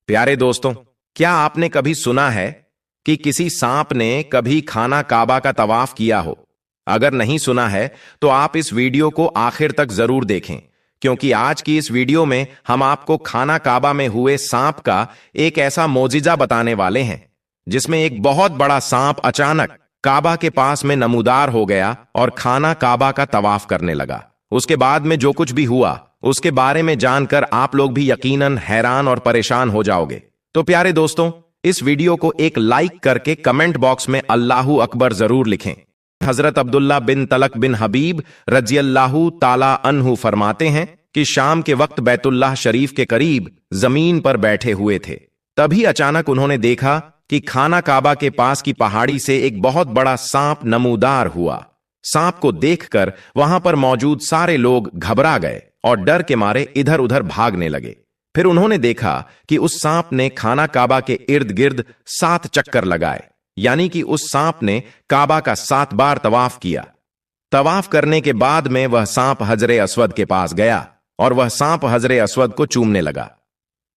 प्यारे दोस्तों, क्या आपने कभी सुना है कि किसी सांप ने कभी खाना काबा का तवाफ किया हो? अगर नहीं सुना है तो आप इस वीडियो को आखिर तक जरूर देखें, क्योंकि आज की इस वीडियो में हम आपको खाना काबा में हुए सांप का एक ऐसा मोजिजा बताने वाले हैं जिसमें एक बहुत बड़ा सांप अचानक काबा के पास में नमूदार हो गया और खाना काबा का तवाफ करने लगा। उसके बाद में जो कुछ भी हुआ उसके बारे में जानकर आप लोग भी यकीनन हैरान और परेशान हो जाओगे। तो प्यारे दोस्तों, इस वीडियो को एक लाइक करके कमेंट बॉक्स में अल्लाहू अकबर जरूर लिखें। हजरत अब्दुल्ला बिन तलक बिन हबीब रजियल्लाहु ताला अन्हु फरमाते हैं कि शाम के वक्त बैतुल्लाह शरीफ के करीब जमीन पर बैठे हुए थे। तभी अचानक उन्होंने देखा कि खाना काबा के पास की पहाड़ी से एक बहुत बड़ा सांप नमूदार हुआ। सांप को देखकर वहां पर मौजूद सारे लोग घबरा गए और डर के मारे इधर उधर भागने लगे। फिर उन्होंने देखा कि उस सांप ने खाना काबा के इर्द गिर्द 7 चक्कर लगाए, यानी कि उस सांप ने काबा का 7 बार तवाफ किया। तवाफ करने के बाद में वह सांप हजरे अस्वद के पास गया और वह सांप हजरे अस्वद को चूमने लगा।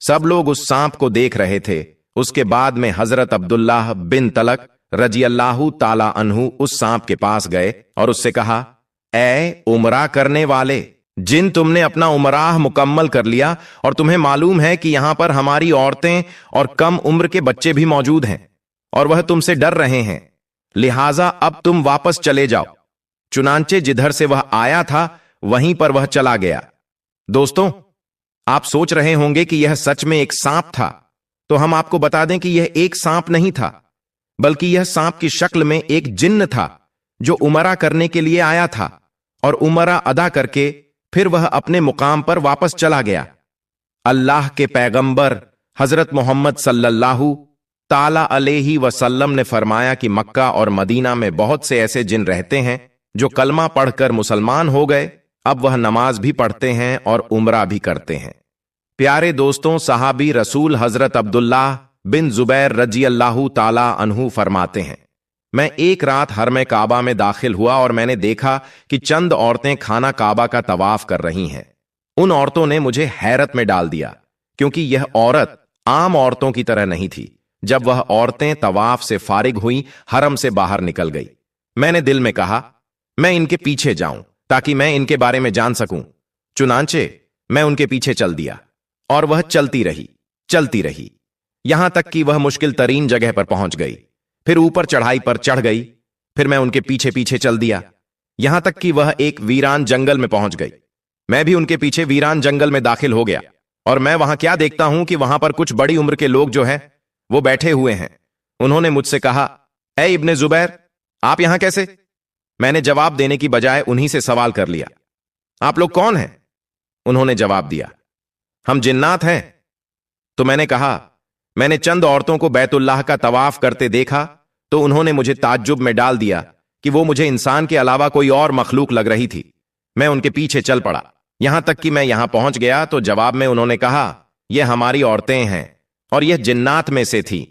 सब लोग उस सांप को देख रहे थे। उसके बाद में हजरत अब्दुल्लाह बिन तलक रजियल्लाहु ताला अन्हु उस सांप के पास गए और उससे कहा, ऐ उमरा करने वाले, जिन तुमने अपना उमराह मुकम्मल कर लिया और तुम्हें मालूम है कि यहां पर हमारी औरतें और कम उम्र के बच्चे भी मौजूद हैं और वह तुमसे डर रहे हैं, लिहाजा अब तुम वापस चले जाओ। चुनांचे जिधर से वह आया था वहीं पर वह चला गया। दोस्तों, आप सोच रहे होंगे कि यह सच में एक सांप था, तो हम आपको बता दें कि यह एक सांप नहीं था, बल्कि यह सांप की शक्ल में एक जिन्न था जो उमरा करने के लिए आया था और उमरा अदा करके फिर वह अपने मुकाम पर वापस चला गया। अल्लाह के पैगंबर हजरत मोहम्मद सल्लल्लाहु ताला अलैहि वसल्लम ने फरमाया कि मक्का और मदीना में बहुत से ऐसे जिन रहते हैं जो कलमा पढ़कर मुसलमान हो गए, अब वह नमाज भी पढ़ते हैं और उमरा भी करते हैं। प्यारे दोस्तों, सहाबी रसूल हजरत अब्दुल्लाह बिन जुबैर रजियल्लाहु ताला अन्हु फरमाते हैं, मैं एक रात हरम काबा में दाखिल हुआ और मैंने देखा कि चंद औरतें खाना काबा का तवाफ कर रही हैं। उन औरतों ने मुझे हैरत में डाल दिया, क्योंकि यह औरत आम औरतों की तरह नहीं थी। जब वह औरतें तवाफ से फारिग हुई, हरम से बाहर निकल गई। मैंने दिल में कहा, मैं इनके पीछे जाऊं ताकि मैं इनके बारे में जान सकूं। चुनांचे मैं उनके पीछे चल दिया और वह चलती रही, यहां तक कि वह मुश्किल तरीन जगह पर पहुंच गई। फिर ऊपर चढ़ाई पर चढ़ गई। फिर मैं उनके पीछे पीछे चल दिया, यहां तक कि वह एक वीरान जंगल में पहुंच गई। मैं भी उनके पीछे वीरान जंगल में दाखिल हो गया और मैं वहां क्या देखता हूं कि वहां पर कुछ बड़ी उम्र के लोग जो हैं वो बैठे हुए हैं। उन्होंने मुझसे कहा, ए इब्ने जुबैर, आप यहां कैसे? मैंने जवाब देने की बजाय उन्हीं से सवाल कर लिया, आप लोग कौन हैं? उन्होंने जवाब दिया, हम जिन्नात हैं। तो मैंने कहा, मैंने चंद औरतों को बैतुल्लाह का तवाफ करते देखा। तो उन्होंने मुझे ताज्जुब में डाल दिया कि वो मुझे इंसान के अलावा कोई और मखलूक लग रही थी। मैं उनके पीछे चल पड़ा, यहां तक कि मैं यहां पहुंच गया तो जवाब में उन्होंने कहा, यह हमारी औरतें हैं और यह जिन्नात में से थी।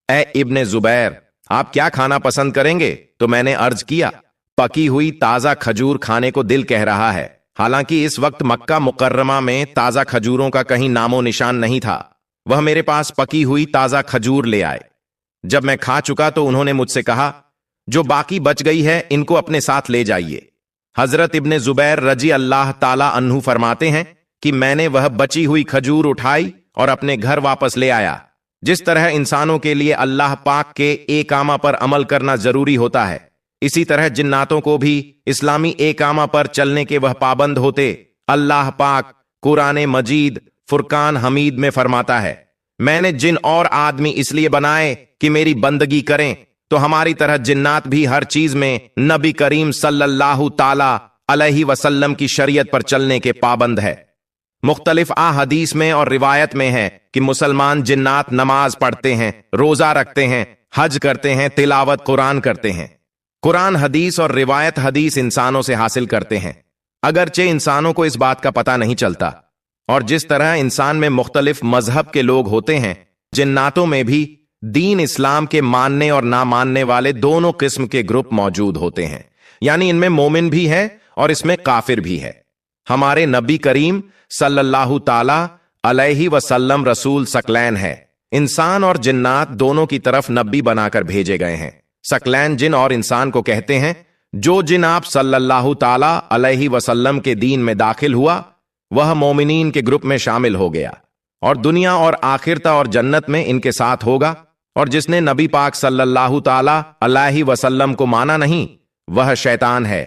ए इब्ने जुबैर, आप क्या खाना पसंद करेंगे? तो मैंने अर्ज किया, पकी हुई ताजा खजूर खाने को दिल कह रहा है। हालांकि इस वक्त मक्का मुकर्रमा में ताजा खजूरों का कहीं नामो निशान नहीं था। वह मेरे पास पकी हुई ताजा खजूर ले आए। जब मैं खा चुका तो उन्होंने मुझसे कहा, जो बाकी बच गई है इनको अपने साथ ले जाइए। हजरत इब्ने जुबैर रजी अल्लाह ताला अन्हु फरमाते हैं कि मैंने वह बची हुई खजूर उठाई और अपने घर वापस ले आया। जिस तरह इंसानों के लिए अल्लाह पाक के एकामा पर अमल करना जरूरी होता है, इसी तरह जिन्नातों को भी इस्लामी एकामा पर चलने के वह पाबंद होते। अल्लाह पाक कुरान मजीद फुरकान हमीद में फरमाता है, मैंने जिन और आदमी इसलिए बनाए कि मेरी बंदगी करें, तो हमारी तरह जिन्नात भी हर चीज में नबी करीम सल्लल्लाहु ताला अलैहि वसल्लम की शरीयत पर चलने के पाबंद है। मुख्तलिफ हदीस में और रिवायत में है कि मुसलमान जिन्नात नमाज पढ़ते हैं, रोजा रखते हैं, हज करते हैं, तिलावत कुरान करते हैं। कुरान हदीस और रिवायत हदीस इंसानों से हासिल करते हैं, अगरचे इंसानों को इस बात का पता नहीं चलता। और जिस तरह इंसान में मुख्तलिफ मजहब के लोग होते हैं, जिन्नातों में भी दीन इस्लाम के मानने और ना मानने वाले दोनों किस्म के ग्रुप मौजूद होते हैं। यानी इनमें मोमिन भी है और इसमें काफिर भी है। हमारे नबी करीम सल्लल्लाहु ताला अलैहि वसल्लम रसूल सकलैन है। इंसान और जिन्नात दोनों की तरफ नबी बनाकर भेजे गए हैं। सकलैन जिन और इंसान को कहते हैं। जो जिन आप सल्लल्लाहु ताला अलैहि वसल्लम के दीन में दाखिल हुआ वह मोमिनीन के ग्रुप में शामिल हो गया और दुनिया और आखिरता और जन्नत में इनके साथ होगा। और जिसने नबी पाक सल्लल्लाहु ताला अलैहि वसल्लम को माना नहीं वह शैतान है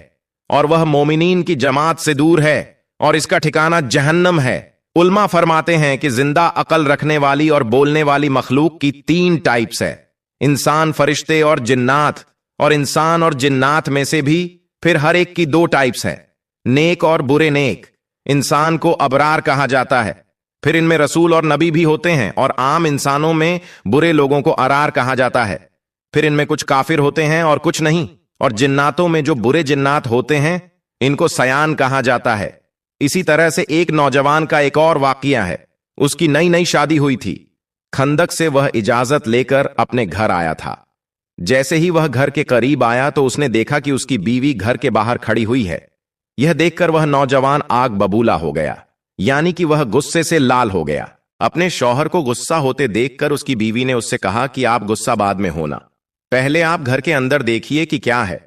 और वह मोमिनीन की जमात से दूर है और इसका ठिकाना जहन्नम है। उल्मा फरमाते हैं कि जिंदा अकल रखने वाली और बोलने वाली मखलूक की 3 टाइप्स है, इंसान, फरिश्ते और जिन्नात। और इंसान और जिन्नात में से भी फिर हर एक की 2 टाइप्स है, नेक और बुरे नेक। इंसान को अबरार कहा जाता है, फिर इनमें रसूल और नबी भी होते हैं। और आम इंसानों में बुरे लोगों को अरार कहा जाता है, फिर इनमें कुछ काफिर होते हैं और कुछ नहीं। और जिन्नातों में जो बुरे जिन्नात होते हैं इनको सयान कहा जाता है। इसी तरह से एक नौजवान का एक और वाकया है। उसकी नई नई शादी हुई थी। खंदक से वह इजाजत लेकर अपने घर आया था। जैसे ही वह घर के करीब आया तो उसने देखा कि उसकी बीवी घर के बाहर खड़ी हुई है। यह देखकर वह नौजवान आग बबूला हो गया, यानी कि वह गुस्से से लाल हो गया। अपने शौहर को गुस्सा होते देखकर उसकी बीवी ने उससे कहा कि आप गुस्सा बाद में होना, पहले आप घर के अंदर देखिए कि क्या है।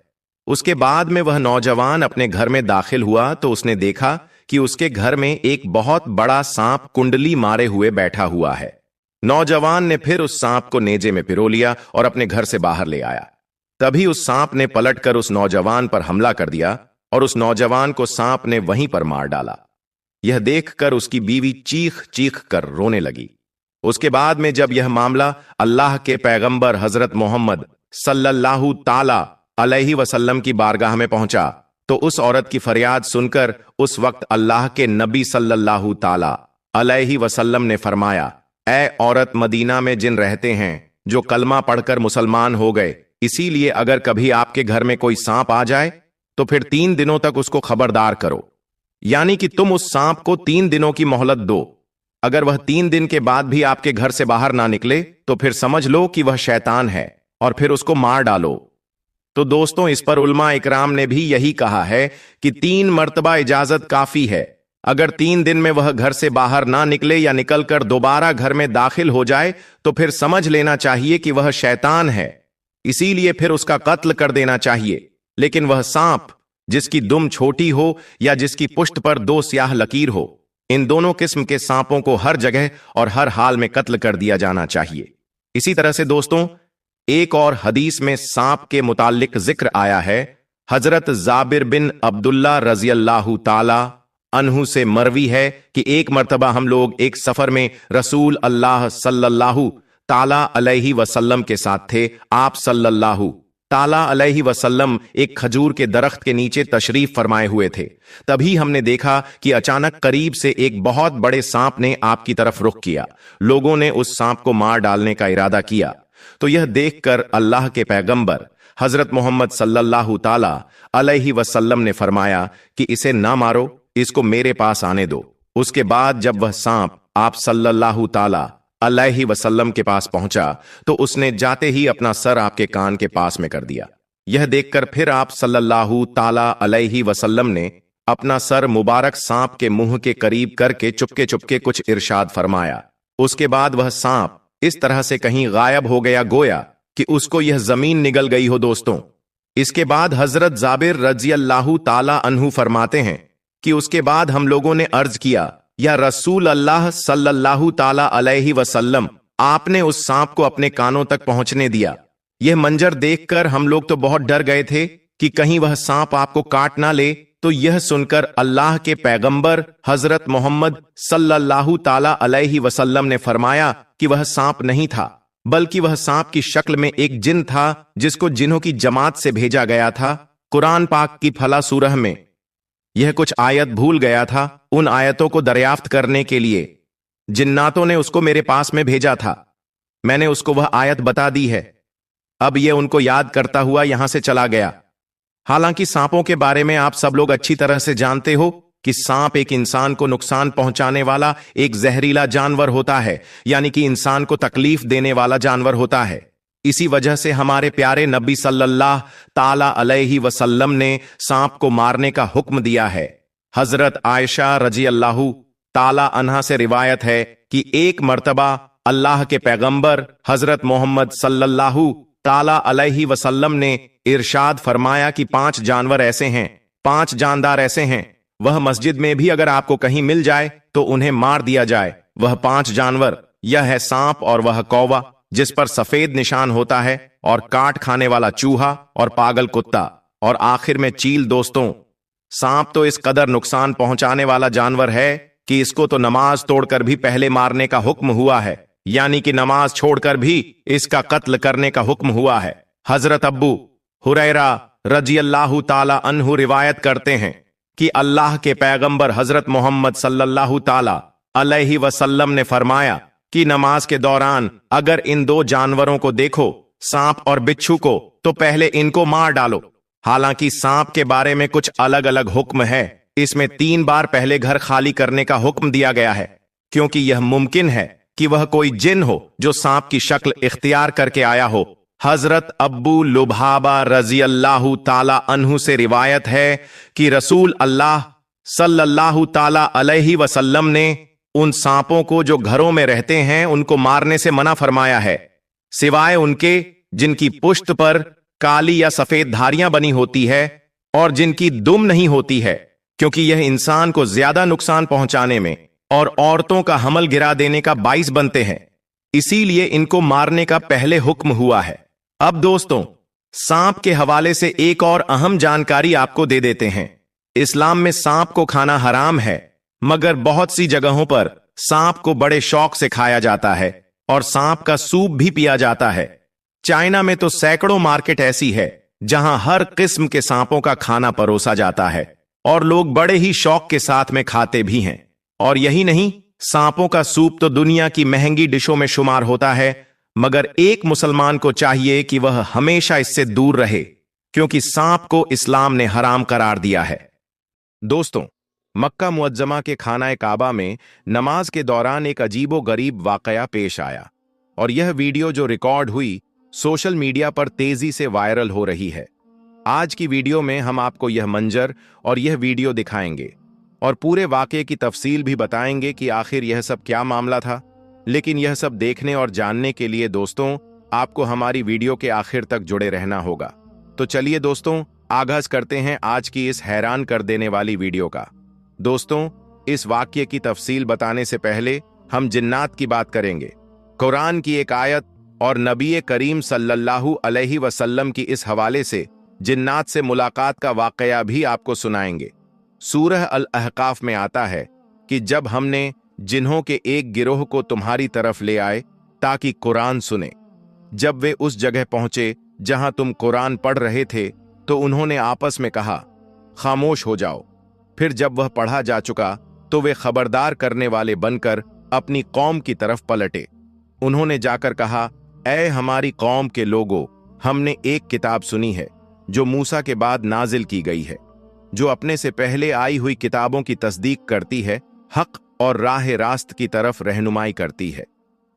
उसके बाद में वह नौजवान अपने घर में दाखिल हुआ तो उसने देखा कि उसके घर में एक बहुत बड़ा सांप कुंडली मारे हुए बैठा हुआ है। नौजवान ने फिर उस सांप को नेजे में पिरो लिया और अपने घर से बाहर ले आया। तभी उस सांप ने पलटकर उस नौजवान पर हमला कर दिया और उस नौजवान को सांप ने वहीं पर मार डाला। यह देखकर उसकी बीवी चीख चीख कर रोने लगी। उसके बाद में जब यह मामला अल्लाह के पैगंबर हजरत मोहम्मद सल्लल्लाहु ताला अलैहि वसल्लम की बारगाह में पहुंचा तो उस औरत की फरियाद सुनकर उस वक्त अल्लाह के नबी सल्लल्लाहु ताला अलैहि वसल्लम ने फरमाया, ऐ औरत, मदीना में जिन रहते हैं जो कलमा पढ़कर मुसलमान हो गए, इसीलिए अगर कभी आपके घर में कोई सांप आ जाए तो फिर 3 दिनों तक उसको खबरदार करो, यानी कि तुम उस सांप को 3 दिनों की मोहलत दो। अगर वह 3 दिन के बाद भी आपके घर से बाहर ना निकले तो फिर समझ लो कि वह शैतान है और फिर उसको मार डालो। तो दोस्तों, इस पर उलमा इकराम ने भी यही कहा है कि 3 मर्तबा इजाजत काफी है। अगर 3 दिन में वह घर से बाहर ना निकले या निकलकर दोबारा घर में दाखिल हो जाए तो फिर समझ लेना चाहिए कि वह शैतान है, इसीलिए फिर उसका कत्ल कर देना चाहिए। लेकिन वह सांप जिसकी दुम छोटी हो या जिसकी पुष्ट पर 2 स्याह लकीर हो, इन दोनों किस्म के सांपों को हर जगह और हर हाल में कत्ल कर दिया जाना चाहिए। इसी तरह से दोस्तों, एक और हदीस में सांप के मुतालिक जिक्र आया है। हजरत जाबिर बिन अब्दुल्ला रजी अल्लाहु ताला अन्हु से मरवी है कि एक मर्तबा हम लोग एक सफर में रसूल अल्लाह सल्लल्लाहु ताला अलैहि वसल्लम के साथ थे। आप सल्लल्लाहु ताला अलैहि वसल्लम एक खजूर के दरख्त के नीचे तशरीफ फरमाए हुए थे। तभी हमने देखा कि अचानक करीब से एक बहुत बड़े सांप ने आपकी तरफ रुख किया। लोगों ने उस सांप को मार डालने का इरादा किया तो यह देखकर अल्लाह के पैगंबर हजरत मोहम्मद सल्लल्लाहु ताला अलैहि वसल्लम ने फरमाया कि इसे ना मारो, इसको मेरे पास आने दो। उसके बाद जब वह सांप आप सल्लल्लाहु ताला अलैहि वसल्लम के पास पहुंचा तो उसने जाते ही अपना सर आपके कान के पास में कर दिया। यह देखकर फिर आप सल्लल्लाहु ताला अलैहि वसल्लम ने अपना सर मुबारक सांप के मुंह के करीब करके चुपके चुपके कुछ इरशाद फरमाया। उसके बाद वह सांप इस तरह से कहीं गायब हो गया गोया कि उसको यह जमीन निगल गई हो। दोस्तों, इसके बाद हजरत जाबिर रजी अल्लाहु ताला अन्हु फरमाते हैं कि उसके बाद हम लोगों ने अर्ज किया, या रसूल अल्लाह सल्लल्लाहु ताला अलैहि वसल्लम, आपने उस सांप को अपने कानों तक पहुंचने दिया। यह मंजर देखकर हम लोग तो बहुत डर गए थे कि कहीं वह सांप आपको काट ना ले। तो यह सुनकर अल्लाह के पैगंबर हजरत मोहम्मद सल्लल्लाहु ताला अलैहि वसल्लम ने फरमाया कि वह सांप नहीं था, बल्कि वह सांप की शक्ल में एक जिन था जिसको जिन्हों की जमात से भेजा गया था। कुरान पाक की फला सूरह में यह कुछ आयत भूल गया था। उन आयतों को दरियाफ्त करने के लिए जिन्नातों ने उसको मेरे पास में भेजा था। मैंने उसको वह आयत बता दी है। अब यह उनको याद करता हुआ यहां से चला गया। हालांकि सांपों के बारे में आप सब लोग अच्छी तरह से जानते हो कि सांप एक इंसान को नुकसान पहुंचाने वाला एक जहरीला जानवर होता है, यानी कि इंसान को तकलीफ देने वाला जानवर होता है। इसी वजह से हमारे प्यारे नबी सल्लल्लाहु ताला अलैहि वसल्लम ने सांप को मारने का हुक्म दिया है। हजरत आयशा रजी अल्लाहु ताला अन्हा से रिवायत है कि एक मर्तबा अल्लाह के पैगंबर हजरत मोहम्मद सल्लल्लाहु ताला अलैहि वसल्लम ने इरशाद फरमाया कि 5 जानवर ऐसे हैं, 5 जानदार ऐसे हैं, वह मस्जिद में भी अगर आपको कहीं मिल जाए तो उन्हें मार दिया जाए। वह 5 जानवर, यह है सांप और वह कौवा जिस पर सफेद निशान होता है, और काट खाने वाला चूहा और पागल कुत्ता, और आखिर में चील। दोस्तों, सांप तो इस कदर नुकसान पहुंचाने वाला जानवर है कि इसको तो नमाज तोड़कर भी पहले मारने का हुक्म हुआ है, यानी कि नमाज छोड़कर भी इसका कत्ल करने का हुक्म हुआ है। हजरत अब्बू हुरैरा रजियल्लाहु ताला अन्हु रिवायत करते हैं कि अल्लाह के पैगंबर हजरत मोहम्मद सल्लल्लाहु ताला अलैहि वसल्लम ने फरमाया कि नमाज के दौरान अगर इन 2 जानवरों को देखो, सांप और बिच्छू को, तो पहले इनको मार डालो। हालांकि सांप के बारे में कुछ अलग अलग हुक्म है। इसमें 3 बार पहले घर खाली करने का हुक्म दिया गया है, क्योंकि यह मुमकिन है कि वह कोई जिन हो जो सांप की शक्ल इख्तियार करके आया हो। हजरत अब्बू लुभाबा रजियल्लाहु ताला अन्हु से रिवायत है कि रसूल अल्लाह सल्लल्लाहु ताला अलैहि वसल्लम ने उन सांपों को जो घरों में रहते हैं उनको मारने से मना फरमाया है, सिवाय उनके जिनकी पुष्ट पर काली या सफेद धारियां बनी होती है और जिनकी दुम नहीं होती है, क्योंकि यह इंसान को ज्यादा नुकसान पहुंचाने में और औरतों का हमल गिरा देने का बाइस बनते हैं। इसीलिए इनको मारने का पहले हुक्म हुआ है। अब दोस्तों, सांप के हवाले से एक और अहम जानकारी आपको दे देते हैं। इस्लाम में सांप को खाना हराम है, मगर बहुत सी जगहों पर सांप को बड़े शौक से खाया जाता है और सांप का सूप भी पिया जाता है। चाइना में तो सैकड़ों मार्केट ऐसी है जहां हर किस्म के सांपों का खाना परोसा जाता है और लोग बड़े ही शौक के साथ में खाते भी हैं। और यही नहीं, सांपों का सूप तो दुनिया की महंगी डिशों में शुमार होता है, मगर एक मुसलमान को चाहिए कि वह हमेशा इससे दूर रहे, क्योंकि सांप को इस्लाम ने हराम करार दिया है। दोस्तों, मक्का मुअज्जमा के खाना काबा में नमाज के दौरान एक अजीबो गरीब वाकया पेश आया और यह वीडियो जो रिकॉर्ड हुई सोशल मीडिया पर तेजी से वायरल हो रही है। आज की वीडियो में हम आपको यह मंजर और यह वीडियो दिखाएंगे और पूरे वाकये की तफसील भी बताएंगे कि आखिर यह सब क्या मामला था। लेकिन यह सब देखने और जानने के लिए दोस्तों आपको हमारी वीडियो के आखिर तक जुड़े रहना होगा। तो चलिए दोस्तों, आगाज करते हैं आज की इस हैरान कर देने वाली वीडियो का। दोस्तों, इस वाक्य की तफसील बताने से पहले हम जिन्नात की बात करेंगे। कुरान की एक आयत और नबी करीम सल्लल्लाहु अलैहि वसल्लम की इस हवाले से जिन्नात से मुलाकात का वाकया भी आपको सुनाएंगे। सूरह अल अहकाफ में आता है कि जब हमने जिन्हों के एक गिरोह को तुम्हारी तरफ ले आए ताकि कुरान सुने, जब वे उस जगह पहुंचे जहां तुम कुरान पढ़ रहे थे तो उन्होंने आपस में कहा, खामोश हो जाओ। फिर जब वह पढ़ा जा चुका तो वे खबरदार करने वाले बनकर अपनी कौम की तरफ पलटे। उन्होंने जाकर कहा, ऐ हमारी कौम के लोगों, हमने एक किताब सुनी है जो मूसा के बाद नाजिल की गई है, जो अपने से पहले आई हुई किताबों की तस्दीक करती है, हक और राह रास्त की तरफ रहनुमाई करती है।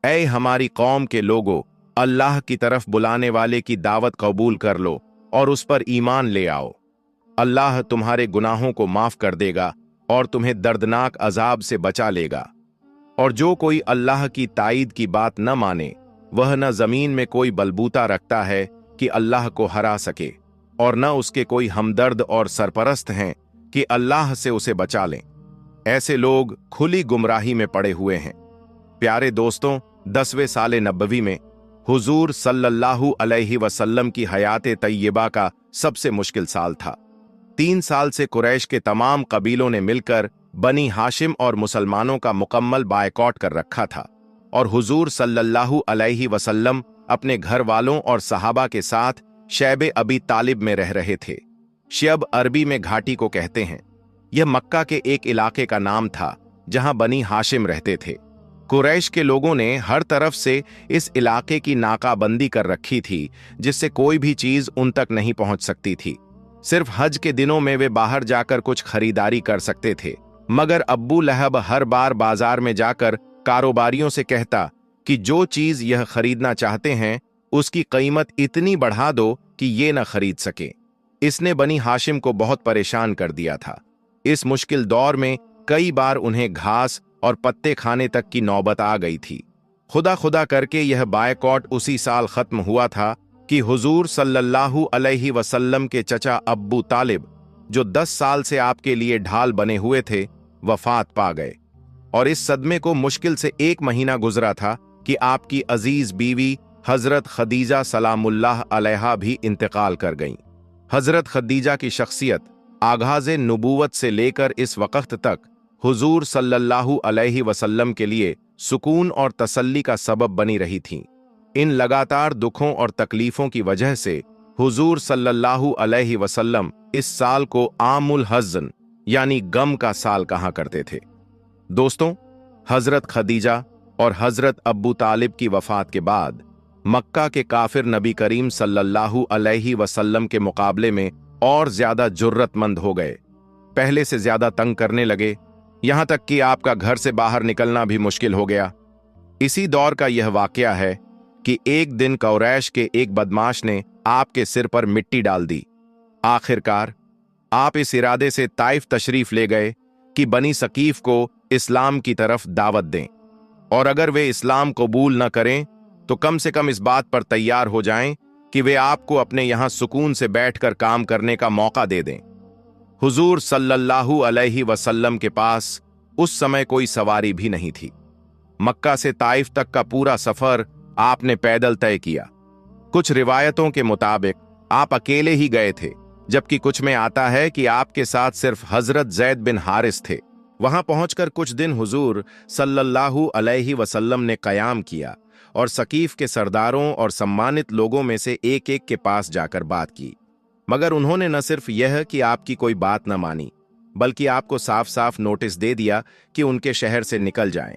ऐ हमारी कौम के लोगों, अल्लाह की तरफ बुलाने वाले की दावत कबूल कर लो और उस पर ईमान ले आओ। अल्लाह तुम्हारे गुनाहों को माफ कर देगा और तुम्हें दर्दनाक अजाब से बचा लेगा। और जो कोई अल्लाह की ताईद की बात न माने, वह न जमीन में कोई बलबूता रखता है कि अल्लाह को हरा सके, और न उसके कोई हमदर्द और सरपरस्त हैं कि अल्लाह से उसे बचा लें। ऐसे लोग खुली गुमराही में पड़े हुए हैं। प्यारे दोस्तों, 10वें साले नबवी में हुजूर सल्लल्लाहु अलैहि वसल्लम की हयात तय्यबा का सबसे मुश्किल साल था। 3 साल से कुरैश के तमाम कबीलों ने मिलकर बनी हाशिम और मुसलमानों का मुकम्मल बायकॉट कर रखा था और हुजूर सल्लल्लाहु अलैहि वसल्लम अपने घर वालों और सहाबा के साथ शैब अबी तालिब में रह रहे थे। शैब अरबी में घाटी को कहते हैं। यह मक्का के एक इलाके का नाम था जहां बनी हाशिम रहते थे। कुरैश के लोगों ने हर तरफ से इस इलाके की नाकाबंदी कर रखी थी, जिससे कोई भी चीज उन तक नहीं पहुंच सकती थी। सिर्फ हज के दिनों में वे बाहर जाकर कुछ खरीदारी कर सकते थे, मगर अब्बू लहब हर बार बाजार में जाकर कारोबारियों से कहता कि जो चीज यह खरीदना चाहते हैं उसकी कीमत इतनी बढ़ा दो कि ये न खरीद सके। इसने बनी हाशिम को बहुत परेशान कर दिया था। इस मुश्किल दौर में कई बार उन्हें घास और पत्ते खाने तक की नौबत आ गई थी। खुदा खुदा करके यह बायकॉट उसी साल खत्म हुआ था कि हुजूर सल्लल्लाहु अलैहि वसल्लम के चचा अब्बू तालिब, जो 10 साल से आपके लिए ढाल बने हुए थे, वफात पा गए। और इस सदमे को मुश्किल से 1 महीना गुजरा था कि आपकी अजीज बीवी हजरत खदीजा सलामुल्लाह अलैहा भी इंतकाल कर गईं। हजरत खदीजा की शख्सियत आगाज़े नबूवत से लेकर इस वक्त तक हुजूर सल्लल्लाहु अलैहि वसल्लम के लिए सुकून और तसल्ली का सबब बनी रही थीं। इन लगातार दुखों और तकलीफों की वजह से हुजूर सल्लल्लाहु अलैहि वसल्लम इस साल को आमुल हज़्न यानी गम का साल कहा करते थे। दोस्तों, हजरत खदीजा और हजरत अब्बू तालिब की वफात के बाद मक्का के काफिर नबी करीम सल्लल्लाहु अलैहि वसल्लम के मुकाबले में और ज्यादा जुर्रतमंद हो गए, पहले से ज्यादा तंग करने लगे, यहां तक कि आपका घर से बाहर निकलना भी मुश्किल हो गया। इसी दौर का यह वाकया है कि एक दिन कुरैश के एक बदमाश ने आपके सिर पर मिट्टी डाल दी। आखिरकार आप इस इरादे से ताइफ तशरीफ ले गए कि बनी सकीफ को इस्लाम की तरफ दावत दें, और अगर वे इस्लाम कबूल न करें तो कम से कम इस बात पर तैयार हो जाएं कि वे आपको अपने यहां सुकून से बैठकर काम करने का मौका दे दें। हुजूर सल्लल्लाहु अलैहि वसल्लम के पास उस समय कोई सवारी भी नहीं थी। मक्का से ताइफ तक का पूरा सफर आपने पैदल तय किया। कुछ रिवायतों के मुताबिक आप अकेले ही गए थे, जबकि कुछ में आता है कि आपके साथ सिर्फ हजरत ज़ैद बिन हारिस थे। वहां पहुंचकर कुछ दिन हुजूर सल्लल्लाहु अलैहि वसल्लम ने कयाम किया और सकीफ के सरदारों और सम्मानित लोगों में से एक एक के पास जाकर बात की, मगर उन्होंने न सिर्फ यह कि आपकी कोई बात न मानी, बल्कि आपको साफ साफ नोटिस दे दिया कि उनके शहर से निकल जाएं,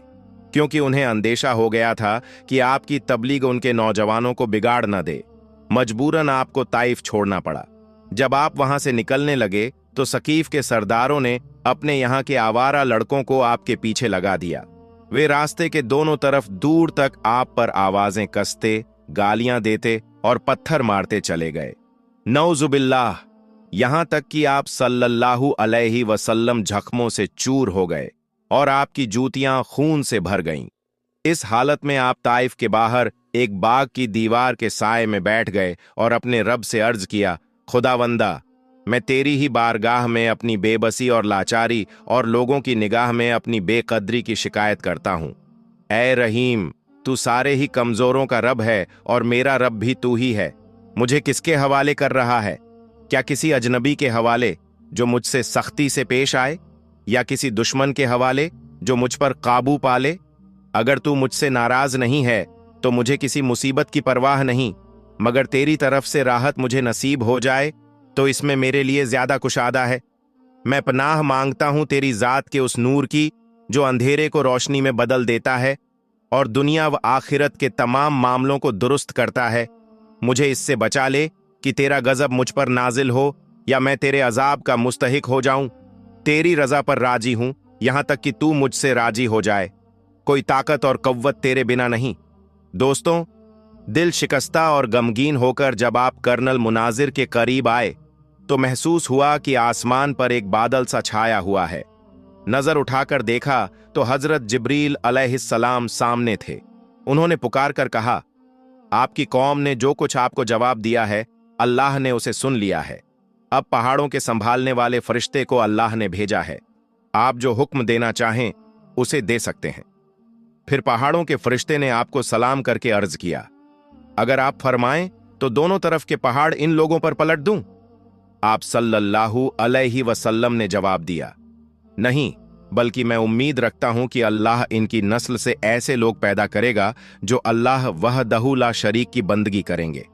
क्योंकि उन्हें अंदेशा हो गया था कि आपकी तबलीग उनके नौजवानों को बिगाड़ न दे। मजबूरन आपको ताइफ छोड़ना पड़ा। जब आप वहां से निकलने लगे तो सकीफ के सरदारों ने अपने यहाँ के आवारा लड़कों को आपके पीछे लगा दिया। वे रास्ते के दोनों तरफ दूर तक आप पर आवाजें कसते, गालियां देते और पत्थर मारते चले गए। नौजुबिल्लाह, यहां तक कि आप सल्लल्लाहु अलैहि वसल्लम जख्मों से चूर हो गए और आपकी जूतियां खून से भर गईं। इस हालत में आप ताइफ के बाहर एक बाग की दीवार के साए में बैठ गए और अपने रब से अर्ज किया, खुदावंदा, मैं तेरी ही बारगाह में अपनी बेबसी और लाचारी और लोगों की निगाह में अपनी बेकदरी की शिकायत करता हूं। ऐ रहीम, तू सारे ही कमजोरों का रब है और मेरा रब भी तू ही है। मुझे किसके हवाले कर रहा है? क्या किसी अजनबी के हवाले जो मुझसे सख्ती से पेश आए, या किसी दुश्मन के हवाले जो मुझ पर काबू पाले? अगर तू मुझसे नाराज नहीं है तो मुझे किसी मुसीबत की परवाह नहीं, मगर तेरी तरफ से राहत मुझे नसीब हो जाए तो इसमें मेरे लिए ज्यादा कुशादा है। मैं पनाह मांगता हूं तेरी जात के उस नूर की जो अंधेरे को रोशनी में बदल देता है और दुनिया व आखिरत के तमाम मामलों को दुरुस्त करता है। मुझे इससे बचा ले कि तेरा गजब मुझ पर नाजिल हो या मैं तेरे अजाब का मुस्तहिक हो जाऊं। तेरी रजा पर राजी हूं, यहां तक कि तू मुझसे राजी हो जाए। कोई ताकत और कव्वत तेरे बिना नहीं। दोस्तों, दिल शिकस्ता और गमगीन होकर जब आप कर्नल मुनाजिर के करीब आए तो महसूस हुआ कि आसमान पर एक बादल सा छाया हुआ है। नजर उठाकर देखा तो हजरत जिब्रील अलैहिस्सलाम सामने थे। उन्होंने पुकार कर कहा, आपकी कौम ने जो कुछ आपको जवाब दिया है, अल्लाह ने उसे सुन लिया है। अब पहाड़ों के संभालने वाले फरिश्ते को अल्लाह ने भेजा है। आप जो हुक्म देना चाहें उसे दे सकते हैं। फिर पहाड़ों के फरिश्ते ने आपको सलाम करके अर्ज किया, अगर आप फरमाएं तो दोनों तरफ के पहाड़ इन लोगों पर पलट दूं? आप सल्लल्लाहु अलैहि वसल्लम ने जवाब दिया, नहीं, बल्कि मैं उम्मीद रखता हूं कि अल्लाह इनकी नस्ल से ऐसे लोग पैदा करेगा जो अल्लाह वहदहू ला शरीक की बंदगी करेंगे।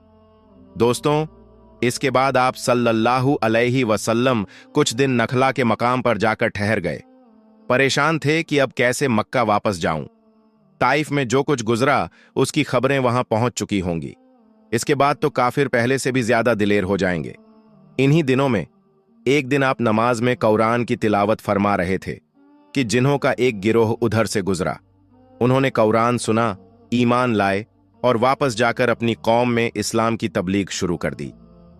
दोस्तों, इसके बाद आप सल्लल्लाहु अलैहि वसल्लम कुछ दिन नखला के मकाम पर जाकर ठहर गए। परेशान थे कि अब कैसे मक्का वापस जाऊं। ताइफ में जो कुछ गुजरा उसकी खबरें वहां पहुंच चुकी होंगी। इसके बाद तो काफिर पहले से भी ज्यादा दिलेर हो जाएंगे। इन्हीं दिनों में एक दिन आप नमाज में कुरान की तिलावत फरमा रहे थे कि जिन्हों का एक गिरोह उधर से गुजरा। उन्होंने कुरान सुना, ईमान लाए और वापस जाकर अपनी कौम में इस्लाम की तबलीग शुरू कर दी।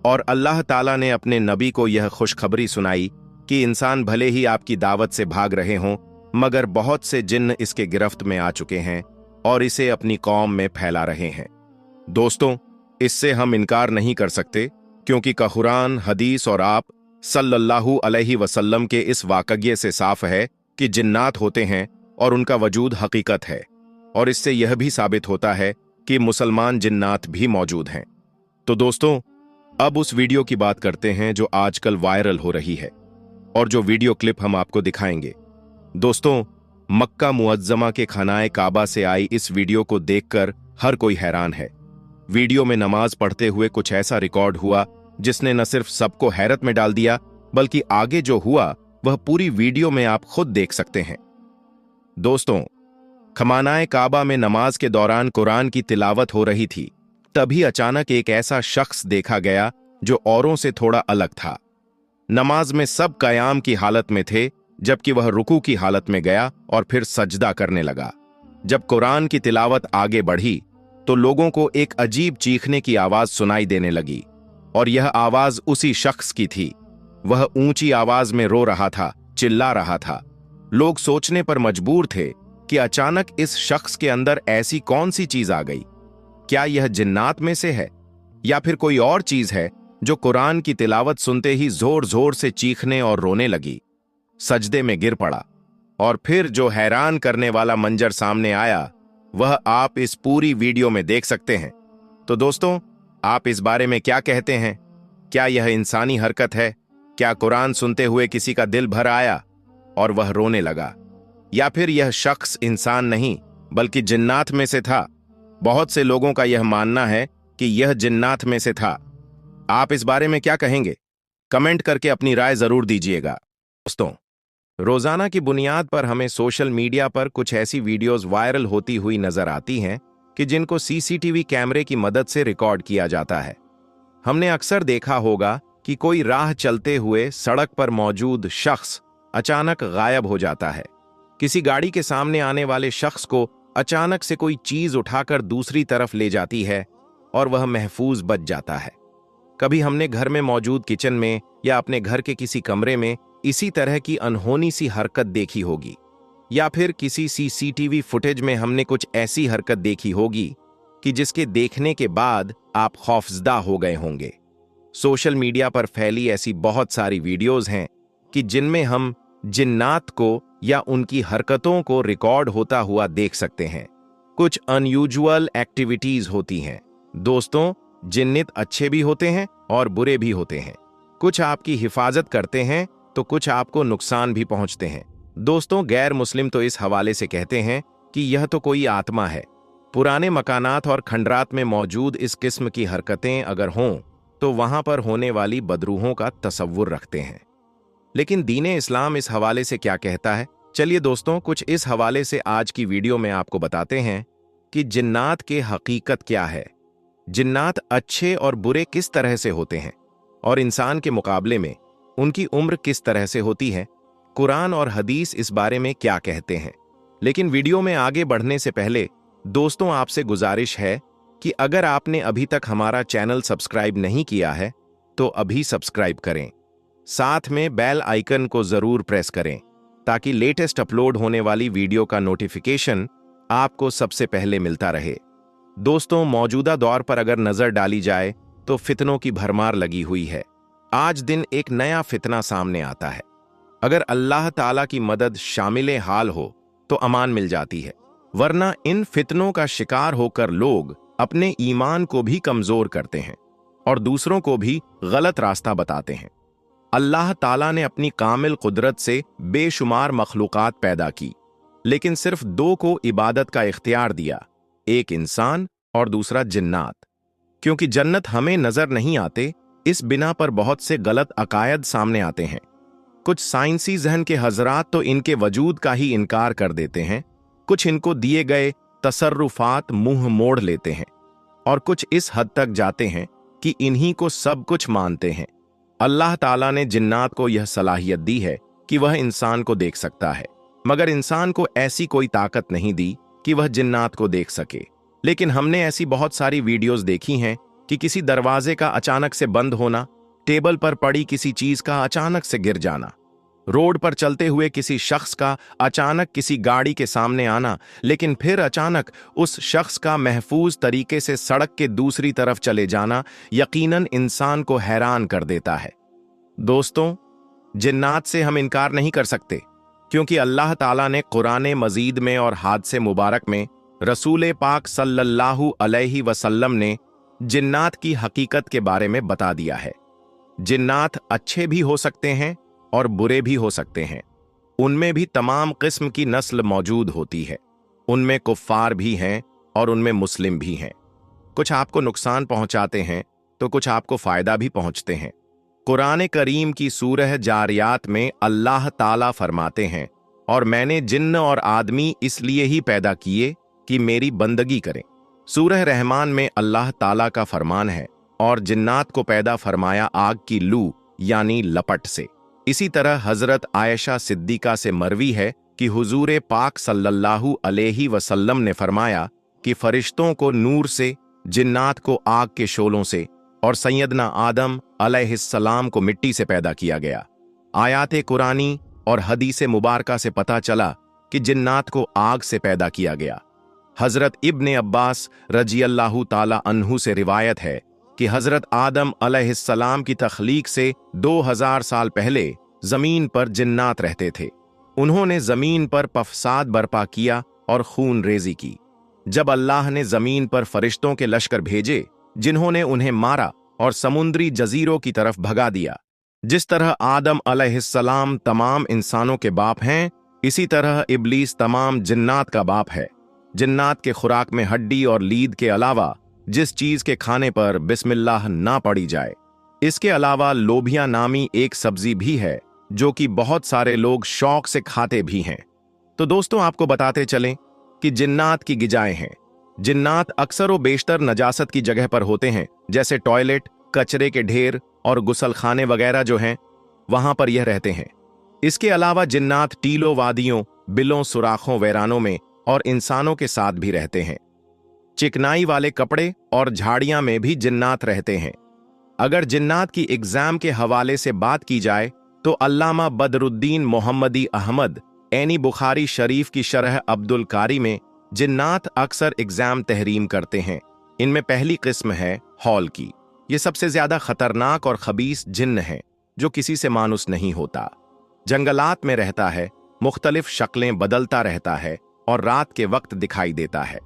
और अल्लाह ताला ने अपने नबी को यह खुशखबरी सुनाई कि इंसान भले ही आपकी दावत से भाग रहे हों, मगर बहुत से जिन्न इसके गिरफ्त में आ चुके हैं और इसे अपनी कौम में फैला रहे हैं। दोस्तों, इससे हम इनकार नहीं कर सकते, क्योंकि कुरान, हदीस और आप सल्लल्लाहु अलैहि वसल्लम के इस वाकये से साफ है कि जिन्नात होते हैं और उनका वजूद हकीकत है। और इससे यह भी साबित होता है कि मुसलमान जिन्नात भी मौजूद हैं। तो दोस्तों, अब उस वीडियो की बात करते हैं जो आजकल वायरल हो रही है और जो वीडियो क्लिप हम आपको दिखाएंगे। दोस्तों, मक्का मुअज्जमा के खानाए काबा से आई इस वीडियो को देखकर हर कोई हैरान है। वीडियो में नमाज पढ़ते हुए कुछ ऐसा रिकॉर्ड हुआ जिसने न सिर्फ सबको हैरत में डाल दिया, बल्कि आगे जो हुआ वह पूरी वीडियो में आप खुद देख सकते हैं। दोस्तों, खमानाए काबा में नमाज के दौरान कुरान की तिलावत हो रही थी। तभी अचानक एक ऐसा शख्स देखा गया जो औरों से थोड़ा अलग था। नमाज में सब कयाम की हालत में थे, जबकि वह रुकू की हालत में गया और फिर सजदा करने लगा। जब कुरान की तिलावत आगे बढ़ी तो लोगों को एक अजीब चीखने की आवाज सुनाई देने लगी, और यह आवाज उसी शख्स की थी। वह ऊंची आवाज में रो रहा था, चिल्ला रहा था। लोग सोचने पर मजबूर थे कि अचानक इस शख्स के अंदर ऐसी कौन सी चीज आ गई। क्या यह जिन्नात में से है या फिर कोई और चीज है जो कुरान की तिलावत सुनते ही जोर जोर से चीखने और रोने लगी, सजदे में गिर पड़ा। और फिर जो हैरान करने वाला मंजर सामने आया वह आप इस पूरी वीडियो में देख सकते हैं। तो दोस्तों, आप इस बारे में क्या कहते हैं? क्या यह इंसानी हरकत है? क्या कुरान सुनते हुए किसी का दिल भर आया और वह रोने लगा? या फिर यह शख्स इंसान नहीं बल्कि जिन्नात में से था? बहुत से लोगों का यह मानना है कि यह जिन्नात में से था। आप इस बारे में क्या कहेंगे? कमेंट करके अपनी राय जरूर दीजिएगा। दोस्तों, रोजाना की बुनियाद पर हमें सोशल मीडिया पर कुछ ऐसी वीडियोस वायरल होती हुई नजर आती हैं कि जिनको सीसीटीवी कैमरे की मदद से रिकॉर्ड किया जाता है। हमने अक्सर देखा होगा कि कोई राह चलते हुए सड़क पर मौजूद शख्स अचानक गायब हो जाता है। किसी गाड़ी के सामने आने वाले शख्स को अचानक से कोई चीज उठाकर दूसरी तरफ ले जाती है और वह महफूज बच जाता है। कभी हमने घर में मौजूद किचन में या अपने घर के किसी कमरे में इसी तरह की अनहोनी सी हरकत देखी होगी, या फिर किसी सीसीटीवी फुटेज में हमने कुछ ऐसी हरकत देखी होगी कि जिसके देखने के बाद आप खौफजदा हो गए होंगे। सोशल मीडिया पर फैली ऐसी बहुत सारी वीडियोस हैं कि जिनमें हम जिन्नात को या उनकी हरकतों को रिकॉर्ड होता हुआ देख सकते हैं। कुछ अनयूजुअल एक्टिविटीज होती हैं। दोस्तों, जिन्नित अच्छे भी होते हैं और बुरे भी होते हैं। कुछ आपकी हिफाजत करते हैं तो कुछ आपको नुकसान भी पहुंचते हैं। दोस्तों, गैर मुस्लिम तो इस हवाले से कहते हैं कि यह तो कोई आत्मा है। पुराने मकानात और खंडरात में मौजूद इस किस्म की हरकतें अगर हों तो वहां पर होने वाली बदरूहों का तसव्वुर रखते हैं। लेकिन दीने इस्लाम इस हवाले से क्या कहता है? चलिए दोस्तों, कुछ इस हवाले से आज की वीडियो में आपको बताते हैं कि जिन्नात के हकीकत क्या है, जिन्नात अच्छे और बुरे किस तरह से होते हैं और इंसान के मुकाबले में उनकी उम्र किस तरह से होती है। कुरान और हदीस इस बारे में क्या कहते हैं। लेकिन वीडियो में आगे बढ़ने से पहले दोस्तों, आपसे गुजारिश है कि अगर आपने अभी तक हमारा चैनल सब्सक्राइब नहीं किया है तो अभी सब्सक्राइब करें। साथ में बेल आइकन को जरूर प्रेस करें ताकि लेटेस्ट अपलोड होने वाली वीडियो का नोटिफिकेशन आपको सबसे पहले मिलता रहे। दोस्तों, मौजूदा दौर पर अगर नजर डाली जाए तो फितनों की भरमार लगी हुई है। आज दिन एक नया फितना सामने आता है। अगर अल्लाह ताला की मदद शामिल हाल हो तो अमान मिल जाती है, वरना इन फितनों का शिकार होकर लोग अपने ईमान को भी कमजोर करते हैं और दूसरों को भी गलत रास्ता बताते हैं। अल्लाह ताला ने अपनी कामिल कुदरत से बेशुमार मखलूकात पैदा की, लेकिन सिर्फ दो को इबादत का इख्तियार दिया, एक इंसान और दूसरा जिन्नात। क्योंकि जन्नत हमें नजर नहीं आते, इस बिना पर बहुत से गलत अकायद सामने आते हैं। कुछ साइंसी जहन के हजरात तो इनके वजूद का ही इनकार कर देते हैं, कुछ इनको दिए गए तसर्रुफात मुंह मोड़ लेते हैं और कुछ इस हद तक जाते हैं कि इन्हीं को सब कुछ मानते हैं। अल्लाह ताला ने जिन्नात को यह सलाहियत दी है कि वह इंसान को देख सकता है, मगर इंसान को ऐसी कोई ताकत नहीं दी कि वह जिन्नात को देख सके। लेकिन हमने ऐसी बहुत सारी वीडियोस देखी हैं कि किसी दरवाजे का अचानक से बंद होना, टेबल पर पड़ी किसी चीज का अचानक से गिर जाना, रोड पर चलते हुए किसी शख्स का अचानक किसी गाड़ी के सामने आना, लेकिन फिर अचानक उस शख्स का महफूज तरीके से सड़क के दूसरी तरफ चले जाना यकीनन इंसान को हैरान कर देता है। दोस्तों, जिन्नात से हम इनकार नहीं कर सकते, क्योंकि अल्लाह ताला ने कुरान मजीद में और हादसे मुबारक में रसूल पाक सल्लल्लाहु अलैहि वसल्लम ने जिन्नात की हकीकत के बारे में बता दिया है। जिन्नात अच्छे भी हो सकते हैं और बुरे भी हो सकते हैं। उनमें भी तमाम किस्म की नस्ल मौजूद होती है। उनमें कुफ्फार भी हैं और उनमें मुस्लिम भी हैं। कुछ आपको नुकसान पहुंचाते हैं तो कुछ आपको फायदा भी पहुंचते हैं। कुरान करीम की सूरह जारियात में अल्लाह ताला फरमाते हैं, और मैंने जिन्न और आदमी इसलिए ही पैदा किए कि मेरी बंदगी करें। सूरह रहमान में अल्लाह ताला का फरमान है, और जिन्नात को पैदा फरमाया आग की लू यानी लपट से। इसी तरह हजरत आयशा सिद्दीका से मरवी है कि हुजूर पाक सल्लल्लाहु अलैहि वसल्लम ने फरमाया कि फरिश्तों को नूर से, जिन्नात को आग के शोलों से और सैयदना आदम अलैहिस्सलाम को मिट्टी से पैदा किया गया। आयात कुरानी और हदीस मुबारका से पता चला कि जिन्नात को आग से पैदा किया गया। हजरत इब्ने अब्बास रजियल्लाहु ताला अन्हु से रिवायत है कि हजरत आदम अलैहिस्सलाम की तख्लीक से 2000 साल पहले जमीन पर जिन्नात रहते थे। उन्होंने जमीन पर फसाद बर्पा किया और खून रेजी की। जब अल्लाह ने जमीन पर फरिश्तों के लश्कर भेजे, जिन्होंने उन्हें मारा और समुद्री जजीरों की तरफ भगा दिया। जिस तरह आदम अलैहिस्सलाम तमाम इंसानों के बाप हैं, इसी तरह इब्लीस तमाम जिन्नात का बाप है। जिन्नात के खुराक में हड्डी और लीद के अलावा जिस चीज के खाने पर बिस्मिल्लाह ना पड़ी जाए, इसके अलावा लोबिया नामी एक सब्जी भी है जो कि बहुत सारे लोग शौक से खाते भी हैं। तो दोस्तों, आपको बताते चलें कि जिन्नात की गिजाएं हैं। जिन्नात अक्सर व बेशतर नजासत की जगह पर होते हैं, जैसे टॉयलेट, कचरे के ढेर और गुसलखाने वगैरह जो हैं, वहां पर यह रहते हैं। इसके अलावा जिन्नात टीलों, वादियों, बिलों, सुराखों, वैरानों में और इंसानों के साथ भी रहते हैं। चिकनाई वाले कपड़े और झाड़ियां में भी जिन्नात रहते हैं। अगर जिन्नात की एग्जाम के हवाले से बात की जाए तो अल्लामा बदरुद्दीन मोहम्मदी अहमद ऐनी बुखारी शरीफ की शरह अब्दुल कारी में जिन्नात अक्सर एग्जाम तहरीम करते हैं। इनमें पहली किस्म है हॉल की। ये सबसे ज्यादा खतरनाक और खबीस जिन्न है जो किसी से मानुस नहीं होता। जंगलात में रहता है, मुख्तलिफ शक्लें बदलता रहता है और रात के वक्त दिखाई देता है,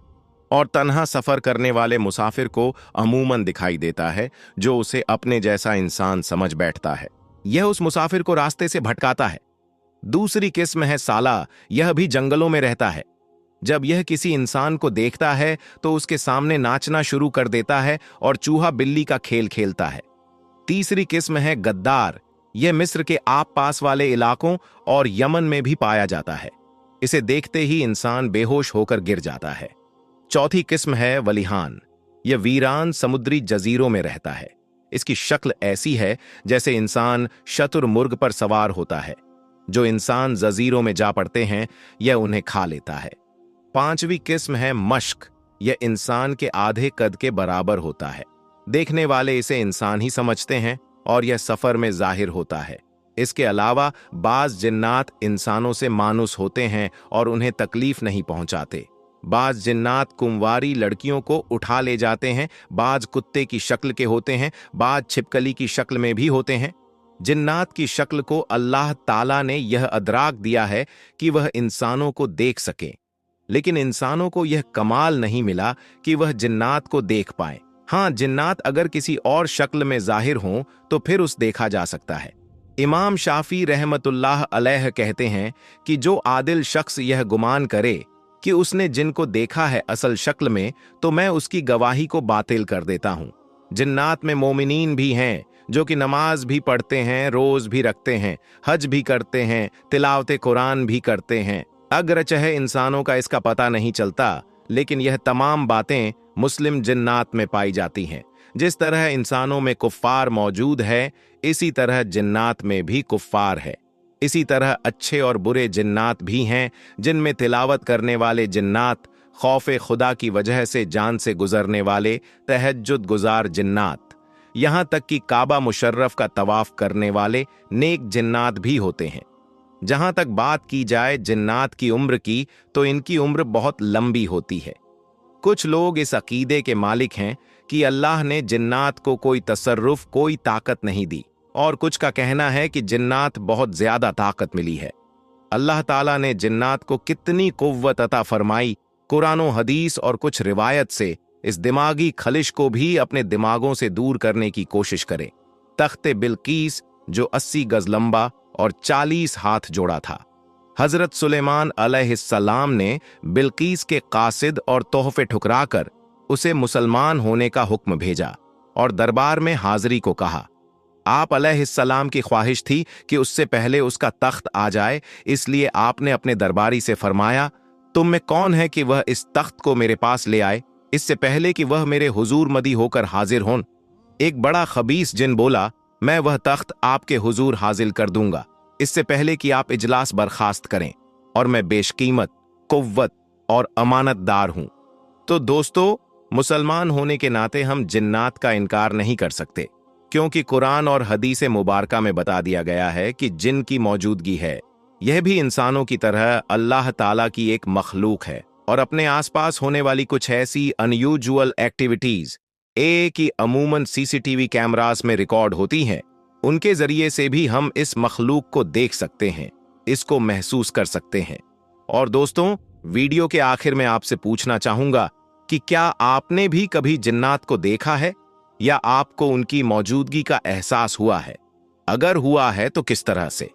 और तन्हा सफर करने वाले मुसाफिर को अमूमन दिखाई देता है जो उसे अपने जैसा इंसान समझ बैठता है। यह उस मुसाफिर को रास्ते से भटकाता है। दूसरी किस्म है साला। यह भी जंगलों में रहता है। जब यह किसी इंसान को देखता है तो उसके सामने नाचना शुरू कर देता है और चूहा बिल्ली का खेल खेलता है। तीसरी किस्म है गद्दार। यह मिस्र के आप पास वाले इलाकों और यमन में भी पाया जाता है। इसे देखते ही इंसान बेहोश होकर गिर जाता है। चौथी किस्म है वलिहान। यह वीरान समुद्री जजीरों में रहता है। इसकी शक्ल ऐसी है जैसे इंसान शतुरमुर्ग पर सवार होता है। जो इंसान जजीरों में जा पड़ते हैं, यह उन्हें खा लेता है। पांचवी किस्म है मश्क। यह इंसान के आधे कद के बराबर होता है। देखने वाले इसे इंसान ही समझते हैं और यह सफर में जाहिर होता है। इसके अलावा बाज जिन्नात इंसानों से मानुस होते हैं और उन्हें तकलीफ नहीं पहुंचाते। बाज जिन्नात कुंवारी लड़कियों को उठा ले जाते हैं। बाज कुत्ते की शक्ल के होते हैं, बाज छिपकली की शक्ल में भी होते हैं। जिन्नात की शक्ल को अल्लाह ताला ने यह अदराक दिया है कि वह इंसानों को देख सके, लेकिन इंसानों को यह कमाल नहीं मिला कि वह जिन्नात को देख पाए। हाँ, जिन्नात अगर किसी और शक्ल में जाहिर हों तो फिर उस देखा जा सकता है। इमाम शाफी रहमतुल्लाह अलैह कहते हैं कि जो आदिल शख्स यह गुमान करे कि उसने जिनको देखा है असल शक्ल में, तो मैं उसकी गवाही को बातिल कर देता हूं। जिन्नात में मोमिनीन भी हैं जो कि नमाज भी पढ़ते हैं, रोज भी रखते हैं, हज भी करते हैं, तिलावत कुरान भी करते हैं। अगरचह इंसानों का इसका पता नहीं चलता, लेकिन यह तमाम बातें मुस्लिम जिन्नात में पाई जाती हैं। जिस तरह इंसानों में कुफ्फार मौजूद है, इसी तरह जिन्नात में भी कुफ्फार है। इसी तरह अच्छे और बुरे जिन्नात भी हैं, जिनमें तिलावत करने वाले जिन्नात, खौफे खुदा की वजह से जान से गुजरने वाले तहज्जुद गुजार जिन्नात, यहाँ तक कि काबा मुशर्रफ का तवाफ करने वाले नेक जिन्नात भी होते हैं। जहां तक बात की जाए जिन्नात की उम्र की, तो इनकी उम्र बहुत लंबी होती है। कुछ लोग इस अकीदे के मालिक हैं कि अल्लाह ने जिन्नात को कोई तसर्रुफ, कोई ताकत नहीं दी, और कुछ का कहना है कि जिन्नात बहुत ज्यादा ताकत मिली है। अल्लाह ताला ने जिन्नात को कितनी कुव्वत अता फरमाई, कुरान और हदीस और कुछ रिवायत से इस दिमागी खलिश को भी अपने दिमागों से दूर करने की कोशिश करें। तख्ते बिल्कीस जो 80 गज लंबा और 40 हाथ जोड़ा था। हजरत सुलेमान अलैहिस्सलाम ने बिल्कीस के कासिद और तोहफे ठुकराकर उसे मुसलमान होने का हुक्म भेजा और दरबार में हाजिरी को कहा। आप अलैहिस्सलाम की ख्वाहिश थी कि उससे पहले उसका तख्त आ जाए, इसलिए आपने अपने दरबारी से फरमाया, तुम में कौन है कि वह इस तख्त को मेरे पास ले आए, इससे पहले कि वह मेरे हुजूर मदी होकर हाजिर हों। एक बड़ा खबीस जिन बोला, मैं वह तख्त आपके हुजूर हाजिर कर दूंगा, इससे पहले कि आप इजलास बर्खास्त करें, और मैं बेशकीमत, कुव्वत और अमानतदार हूं। तो दोस्तों, मुसलमान होने के नाते हम जिन्नात का इनकार नहीं कर सकते, क्योंकि कुरान और हदीस मुबारका में बता दिया गया है कि जिन की मौजूदगी है, यह भी इंसानों की तरह अल्लाह ताला की एक मखलूक है, और अपने आसपास होने वाली कुछ ऐसी अनयूजुअल एक्टिविटीज की अमूमन सीसीटीवी कैमरास में रिकॉर्ड होती हैं, उनके जरिए से भी हम इस मखलूक को देख सकते हैं, इसको महसूस कर सकते हैं। और दोस्तों, वीडियो के आखिर में आपसे पूछना चाहूंगा कि क्या आपने भी कभी जिन्नात को देखा है, या आपको उनकी मौजूदगी का एहसास हुआ है? अगर हुआ है तो किस तरह से?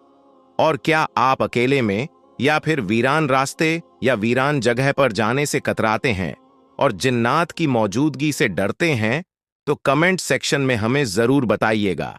और क्या आप अकेले में या फिर वीरान रास्ते या वीरान जगह पर जाने से कतराते हैं और जिन्नात की मौजूदगी से डरते हैं? तो कमेंट सेक्शन में हमें जरूर बताइएगा।